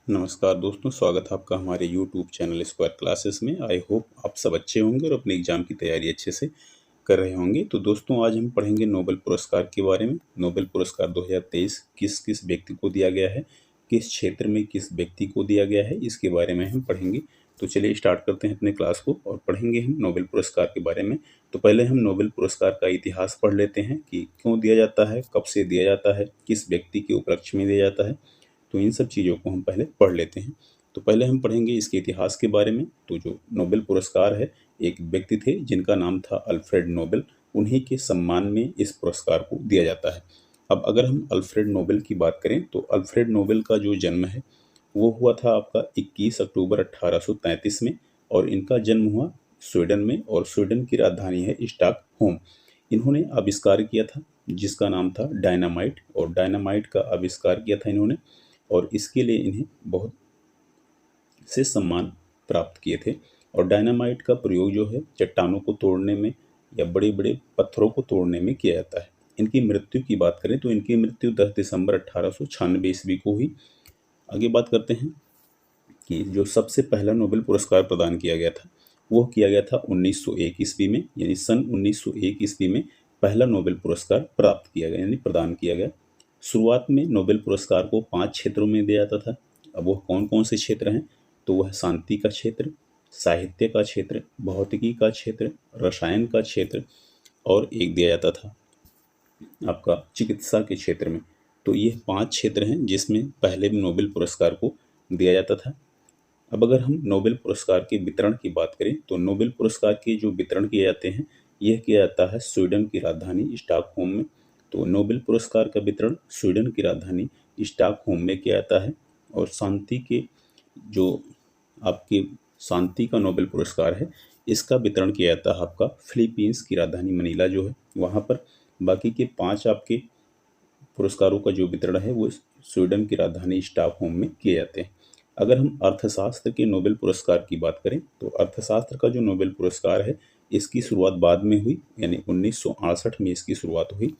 नमस्कार दोस्तों, स्वागत है आपका हमारे YouTube चैनल स्क्वायर क्लासेस में। आई होप आप सब अच्छे होंगे और अपने एग्ज़ाम की तैयारी अच्छे से कर रहे होंगे। तो दोस्तों, आज हम पढ़ेंगे नोबेल पुरस्कार के बारे में। नोबेल पुरस्कार 2023 किस किस व्यक्ति को दिया गया है, किस क्षेत्र में किस व्यक्ति को दिया गया है, इसके बारे में हम पढ़ेंगे। तो चलिए स्टार्ट करते हैं अपने क्लास को और पढ़ेंगे हम नोबेल पुरस्कार के बारे में। तो पहले हम नोबेल पुरस्कार का इतिहास पढ़ लेते हैं कि क्यों दिया जाता है, कब से दिया जाता है, किस व्यक्ति के उपलक्ष्य में दिया जाता है। तो इन सब चीज़ों को हम पहले पढ़ लेते हैं। तो पहले हम पढ़ेंगे इसके इतिहास के बारे में। तो जो नोबेल पुरस्कार है, एक व्यक्ति थे जिनका नाम था अल्फ्रेड नोबेल। उन्हीं के सम्मान में इस पुरस्कार को दिया जाता है। अब अगर हम अल्फ्रेड नोबेल की बात करें तो अल्फ्रेड नोबेल का जो जन्म है वो हुआ था आपका 21 अक्टूबर 1833 में, और इनका जन्म हुआ स्वीडन में, और स्वीडन की राजधानी है स्टॉकहोम। इन्होंने आविष्कार किया था जिसका नाम था डायनामाइट, और डायनामाइट का आविष्कार किया था इन्होंने, और इसके लिए इन्हें बहुत से सम्मान प्राप्त किए थे। और डायनामाइट का प्रयोग जो है चट्टानों को तोड़ने में या बड़े बड़े पत्थरों को तोड़ने में किया जाता है। इनकी मृत्यु की बात करें तो इनकी मृत्यु 10 दिसंबर 1896 ईस्वी को हुई। आगे बात करते हैं कि जो सबसे पहला नोबेल पुरस्कार प्रदान किया गया था वो किया गया था 1901 ईस्वी में, यानी सन 1901 ईस्वी में पहला नोबेल पुरस्कार प्राप्त किया गया, यानी प्रदान किया गया। शुरुआत में नोबेल पुरस्कार को 5 क्षेत्रों में दिया जाता था। अब वह कौन कौन से क्षेत्र हैं, तो वह शांति का क्षेत्र, साहित्य का क्षेत्र, भौतिकी का क्षेत्र, रसायन का क्षेत्र, और एक दिया जाता था आपका चिकित्सा के क्षेत्र में। तो ये 5 क्षेत्र हैं जिसमें पहले नोबेल पुरस्कार को दिया जाता था। अब अगर हम नोबेल पुरस्कार के वितरण की बात करें तो नोबेल पुरस्कार के जो वितरण किए जाते हैं यह किया जाता है स्वीडन की राजधानी स्टॉकहोम में। तो नोबेल पुरस्कार का वितरण स्वीडन की राजधानी स्टॉकहोम में किया जाता है। और शांति के जो आपके शांति का नोबेल पुरस्कार है इसका वितरण किया जाता है आपका फिलीपींस की राजधानी मनीला जो है वहाँ पर। बाकी के 5 आपके पुरस्कारों का जो वितरण है वो स्वीडन की राजधानी स्टॉकहोम में किए जाते हैं। अगर हम अर्थशास्त्र के नोबेल पुरस्कार की बात करें तो अर्थशास्त्र का जो नोबेल पुरस्कार है इसकी शुरुआत बाद में हुई, यानी 1968 में इसकी शुरुआत हुई।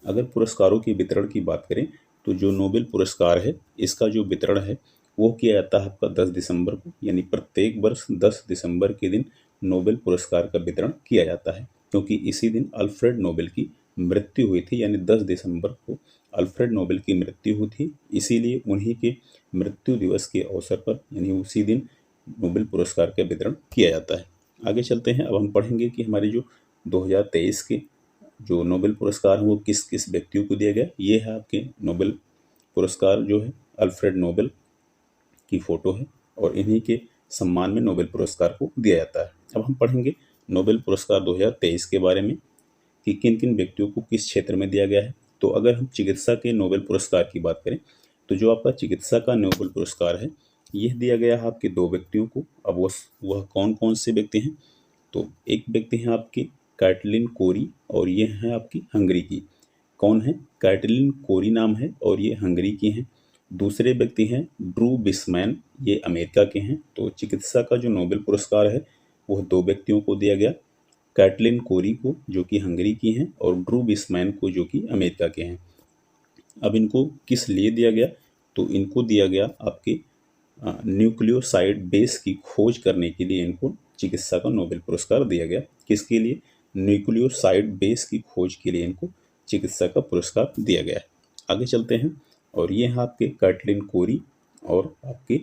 अगर पुरस्कारों के वितरण की बात करें तो जो नोबेल पुरस्कार है इसका जो वितरण है वो किया जाता है आपका 10 दिसंबर को, यानी प्रत्येक वर्ष 10 दिसंबर के दिन नोबेल पुरस्कार का वितरण किया जाता है, क्योंकि इसी दिन अल्फ्रेड नोबेल की मृत्यु हुई थी, यानी 10 दिसंबर को अल्फ्रेड नोबेल की मृत्यु हुई थी। इसीलिए उन्हीं के मृत्यु दिवस के अवसर पर, यानी उसी दिन नोबेल पुरस्कार का वितरण किया जाता है। आगे चलते हैं। अब हम पढ़ेंगे कि हमारे जो 2023 के जो नोबेल पुरस्कार है वो किस किस व्यक्तियों को दिया गया। ये है आपके नोबेल पुरस्कार जो है अल्फ्रेड नोबेल की फ़ोटो है, और इन्हीं के सम्मान में नोबेल पुरस्कार को दिया जाता है। अब हम पढ़ेंगे नोबेल पुरस्कार 2023 के बारे में कि किन किन व्यक्तियों को किस क्षेत्र में दिया गया है। तो अगर हम चिकित्सा के नोबेल पुरस्कार की बात करें तो जो आपका चिकित्सा का नोबेल पुरस्कार है यह दिया गया है आपके 2 व्यक्तियों को। अब वह कौन कौन से व्यक्ति हैं, तो एक व्यक्ति हैं आपकी कैटलिन कोरी, और ये हैं आपकी हंगरी की। कौन है? कैटलिन कोरी नाम है और ये हंगरी की हैं। दूसरे व्यक्ति हैं ड्रू बिस्मैन, ये अमेरिका के हैं। तो चिकित्सा का जो नोबेल पुरस्कार है वह 2 व्यक्तियों को दिया गया, कैटलिन कोरी को जो कि हंगरी की हैं, और ड्रू बिस्मैन को जो कि अमेरिका के हैं। अब इनको किस लिए दिया गया, तो इनको दिया गया आपके न्यूक्लियोसाइड बेस की खोज करने के लिए इनको चिकित्सा का नोबेल पुरस्कार दिया गया। किसके लिए? न्यूक्लियोसाइड बेस की खोज के लिए इनको चिकित्सा का पुरस्कार दिया गया है। आगे चलते हैं, और ये हैं आपके कैटलिन कोरी और आपके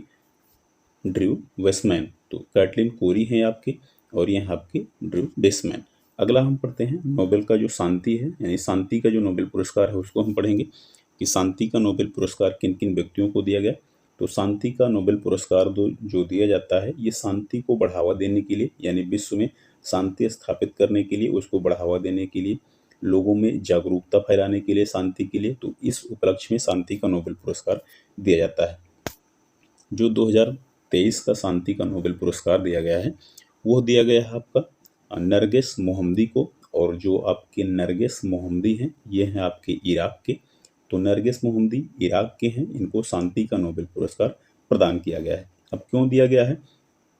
ड्रू वेस्मैन। तो कैटलिन कोरी हैं आपके, और ये हैं आपके ड्रू वेस्मैन। अगला हम पढ़ते हैं नोबेल का जो शांति है, यानी शांति का जो नोबेल पुरस्कार है उसको हम पढ़ेंगे कि शांति का नोबेल पुरस्कार किन किन व्यक्तियों को दिया गया। तो शांति का नोबेल पुरस्कार जो दिया जाता है ये शांति को बढ़ावा देने के लिए, यानी विश्व में शांति स्थापित करने के लिए, उसको बढ़ावा देने के लिए, लोगों में जागरूकता फैलाने के लिए, शांति के लिए। तो इस उपलक्ष्य में शांति का नोबेल पुरस्कार दिया जाता है। जो 2023 का शांति का नोबेल पुरस्कार दिया गया है वो दिया गया है आपका नरगिस मोहम्मदी को, और जो आपके नरगिस मोहम्मदी हैं ये हैं आपके इराक के। तो नरगिस मोहम्मदी इराक के हैं, इनको शांति का नोबेल पुरस्कार प्रदान किया गया है। अब क्यों दिया गया है,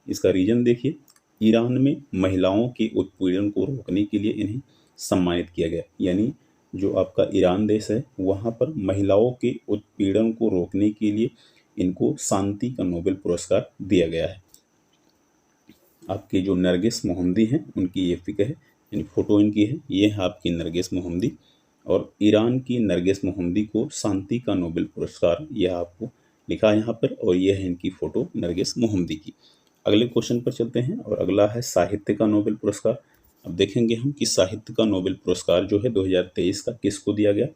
इसका रीजन देखिए। ईरान में महिलाओं के उत्पीड़न को रोकने के लिए इन्हें सम्मानित किया गया, यानी जो आपका ईरान देश है वहाँ पर महिलाओं के उत्पीड़न को रोकने के लिए इनको शांति का नोबेल पुरस्कार दिया गया है। आपके जो नरगिस मोहम्मदी हैं उनकी ये पिक है, यानी फोटो इनकी है, ये है आपकी नरगिस मोहम्मदी। और ईरान की नरगिस मोहम्मदी को शांति का नोबेल पुरस्कार, यह आपको लिखा है यहाँ पर, और यह है इनकी फोटो नरगिस मोहम्मदी की। अगले क्वेश्चन पर चलते हैं और अगला है साहित्य का नोबेल पुरस्कार। अब देखेंगे हम कि साहित्य का नोबेल पुरस्कार जो है 2023 का किसको दिया गया।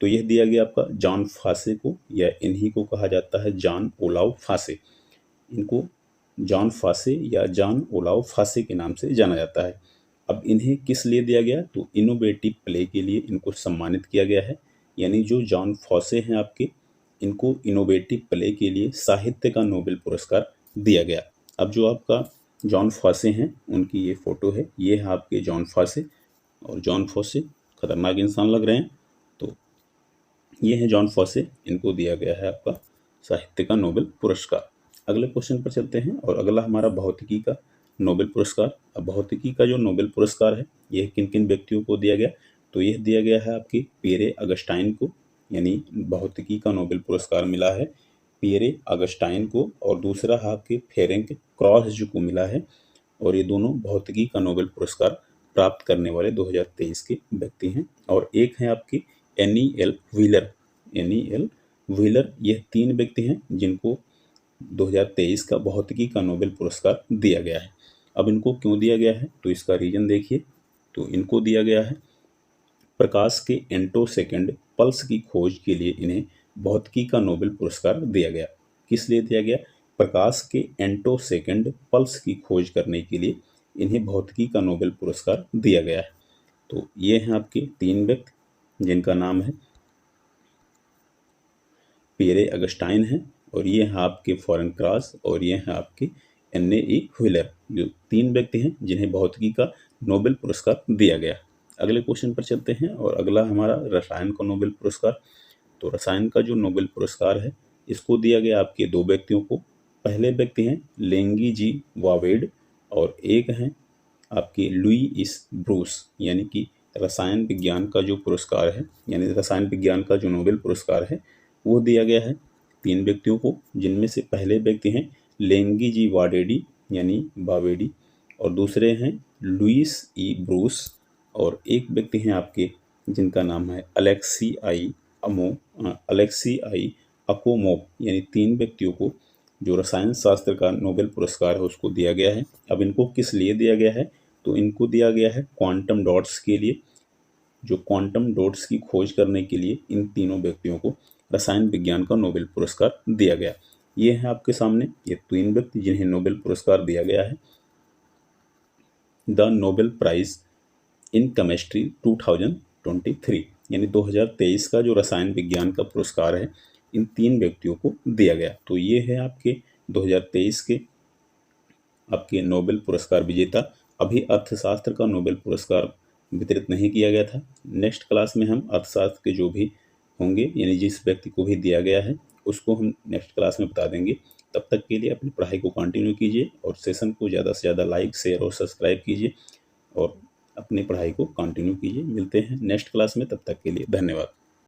तो यह दिया गया आपका जॉन फासे को, या इन्हीं को कहा जाता है जॉन ओलाव फासे। इनको जॉन फासे या जॉन ओलाव फासे के नाम से जाना जाता है। अब इन्हें किस लिए दिया गया, तो इनोवेटिव प्ले के लिए इनको सम्मानित किया गया है। यानी जो जॉन फॉसे हैं आपके, इनको इनोवेटिव प्ले के लिए साहित्य का नोबेल पुरस्कार दिया गया। अब जो आपका जॉन फॉसे हैं उनकी ये फोटो है, ये है आपके जॉन फॉसे। और जॉन फॉसे खतरनाक इंसान लग रहे हैं, तो ये है जॉन फॉसे, इनको दिया गया है आपका साहित्य का नोबेल पुरस्कार। अगले क्वेश्चन पर चलते हैं और अगला हमारा भौतिकी का नोबेल पुरस्कार। अब भौतिकी का जो नोबेल पुरस्कार है यह किन किन व्यक्तियों को दिया गया, तो यह दिया गया है आपके पियरे अगस्टाइन को, यानी भौतिकी का नोबेल पुरस्कार मिला है पियरे अगस्टाइन को, और दूसरा है आपके फेरेंक क्रॉस को मिला है। और ये दोनों भौतिकी का नोबेल पुरस्कार प्राप्त करने वाले 2023 के व्यक्ति हैं। और एक है आपके एनी एल व्हीलर, यह 3 व्यक्ति हैं जिनको 2023 का भौतिकी का नोबेल पुरस्कार दिया गया है। अब इनको क्यों दिया गया है, तो इसका रीजन देखिए। तो इनको दिया गया है प्रकाश के एंटोसेकंड पल्स की खोज के लिए इन्हें भौतिकी का नोबेल पुरस्कार दिया गया। किस लिए दिया गया, प्रकाश के एंटोसेकंड पल्स की खोज करने के लिए इन्हें भौतिकी का नोबेल पुरस्कार दिया गया है। तो ये हैं आपके 3 व्यक्ति जिनका नाम है पियरे अगस्टाइन है, और ये हैं आपके फेरेंक क्रॉस, और ये हैं आपके एन.ए. व्हीलर, जो 3 व्यक्ति हैं जिन्हें भौतिकी का नोबेल पुरस्कार दिया गया। अगले क्वेश्चन पर चलते हैं और अगला हमारा रसायन का नोबेल पुरस्कार। तो रसायन का जो नोबेल पुरस्कार है इसको दिया गया आपके 2 व्यक्तियों को। पहले व्यक्ति हैं लेंगी जी वावेड, और एक हैं आपके लुईस ब्रूस। यानी कि रसायन विज्ञान का जो पुरस्कार है, यानी रसायन विज्ञान का जो नोबेल पुरस्कार है वो दिया गया है 3 व्यक्तियों को, जिनमें से पहले व्यक्ति हैं लेंगी जी वाडेडी यानी बावेडी, और दूसरे हैं लुईस ई ब्रूस, और एक व्यक्ति हैं आपके जिनका नाम है अलेक्सी आई अकोमोव। यानी 3 व्यक्तियों को जो रसायन शास्त्र का नोबेल पुरस्कार है उसको दिया गया है। अब इनको किस लिए दिया गया है, तो इनको दिया गया है क्वांटम डॉट्स के लिए, जो क्वांटम डॉट्स की खोज करने के लिए इन तीनों व्यक्तियों को रसायन विज्ञान का नोबेल पुरस्कार दिया गया। ये है आपके सामने ये 3 व्यक्ति जिन्हें नोबेल पुरस्कार दिया गया है। The Nobel prize in chemistry 2023, यानी 2023 का जो रसायन विज्ञान का पुरस्कार है इन 3 व्यक्तियों को दिया गया। तो ये है आपके 2023 के आपके नोबेल पुरस्कार विजेता। अभी अर्थशास्त्र का नोबेल पुरस्कार वितरित नहीं किया गया था। नेक्स्ट क्लास में हम अर्थशास्त्र के जो भी होंगे, यानी जिस व्यक्ति को भी दिया गया है उसको हम नेक्स्ट क्लास में बता देंगे। तब तक के लिए अपनी पढ़ाई को कंटिन्यू कीजिए और सेशन को ज़्यादा से ज़्यादा लाइक, शेयर और सब्सक्राइब कीजिए और अपनी पढ़ाई को कंटिन्यू कीजिए। मिलते हैं नेक्स्ट क्लास में, तब तक के लिए धन्यवाद।